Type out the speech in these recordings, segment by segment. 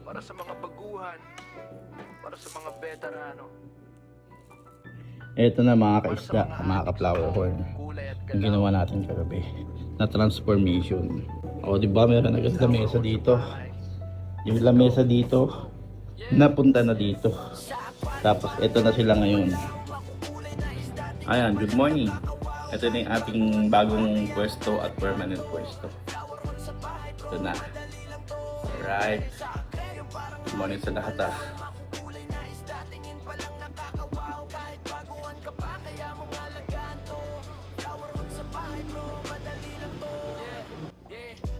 para sa mga baguhan, para sa mga veterano. Ito na mga kaisda, mga ka-flower horn. Kulay at Yung ginawa natin kagabi na transformation. O diba meron agad lamesa dito. Yung lamesa dito napunta na dito. Tapos ito na sila ngayon. Ayan, good morning. Ito na yung ating bagong pwesto at permanent pwesto. Ito na. Alright. Good morning sa lahat ah.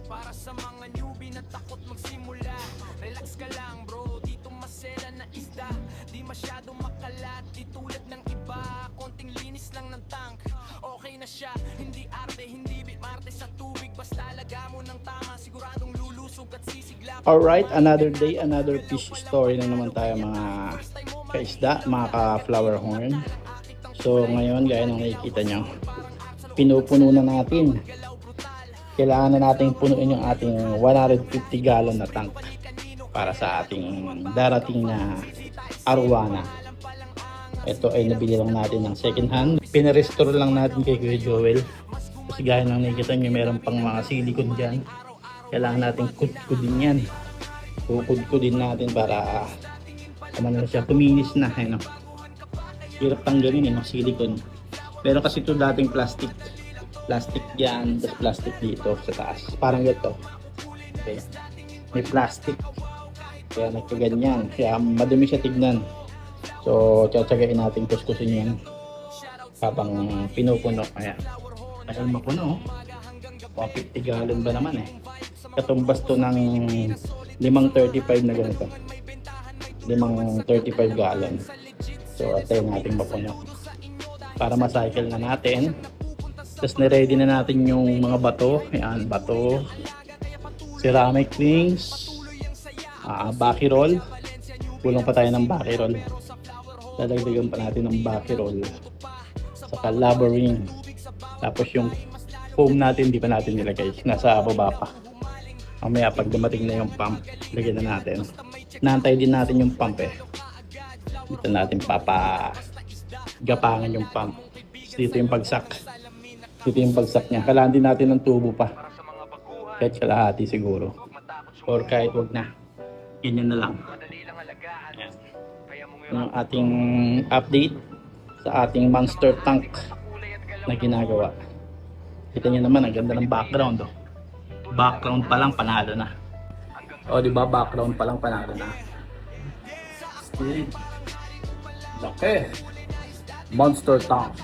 Para sa mga newbie na takot magsimula, relax ka lang bro, dito masela na isda. Di masyadong makalat, di tulad ng iba. Konting linis lang ng tank, okay na siya. Hindi arte, hindi bitmarte sa tubig. Basta laga mo ng tama, siguradong lulusog at sisigla. Alright, another day, another fish story na naman tayo mga kaisda, mga ka-flower horn. So ngayon, gaya ng nakikita nyo, pinupuno na natin. Kailangan na natin punuin yung ating 150 gallon na tank para sa ating darating na arwana. Ito ay nabili lang natin ng second hand. Pinarestore lang natin kay Kuya Joel. Kasi gaya ng nakikita nyo, meron pang mga silicone dyan. Kailangan natin kudkudin yan. Kukudkudin natin para na siya, tuminis na. Ano. Hirap tanggalin yung silicone. Pero kasi ito dating plastic dyan, tapos plastic dito sa taas, parang ganito. Okay. May plastic kaya nagkaganyan, kaya madumi siya tignan. So tsatsagain natin kuskusin yan habang pinupuno. Kaya dahil mapuno 150 gallon ba naman eh, katumbas to ng 535 na ganito, 535 gallon. So atay natin mapuno para ma-cycle na natin. Tapos na-ready na natin yung mga bato. Ayan, bato, ceramic rings, bucky roll. Kulang pa tayo ng bucky roll. Dadagdagan pa natin ng bucky roll. Saka lava ring. Tapos yung foam natin, di pa natin nilagay. Nasa baba pa. Mamaya pag dumating na yung pump, lagyan na natin. Naantay din natin yung pump eh. Dito natin papagapangan yung pump. Dito yung pagsak. Dito yung bagsak niya. Kailangan din natin ng tubo pa. Kahit kalahati siguro. Or kahit wag na. Ganyan na lang. Ayan. Yung ating update sa ating monster tank na ginagawa. Kita niyo naman, ang ganda ng background. Oh. Background pa lang panalo na. O diba, background pa lang panalo na. Laki. Monster tank.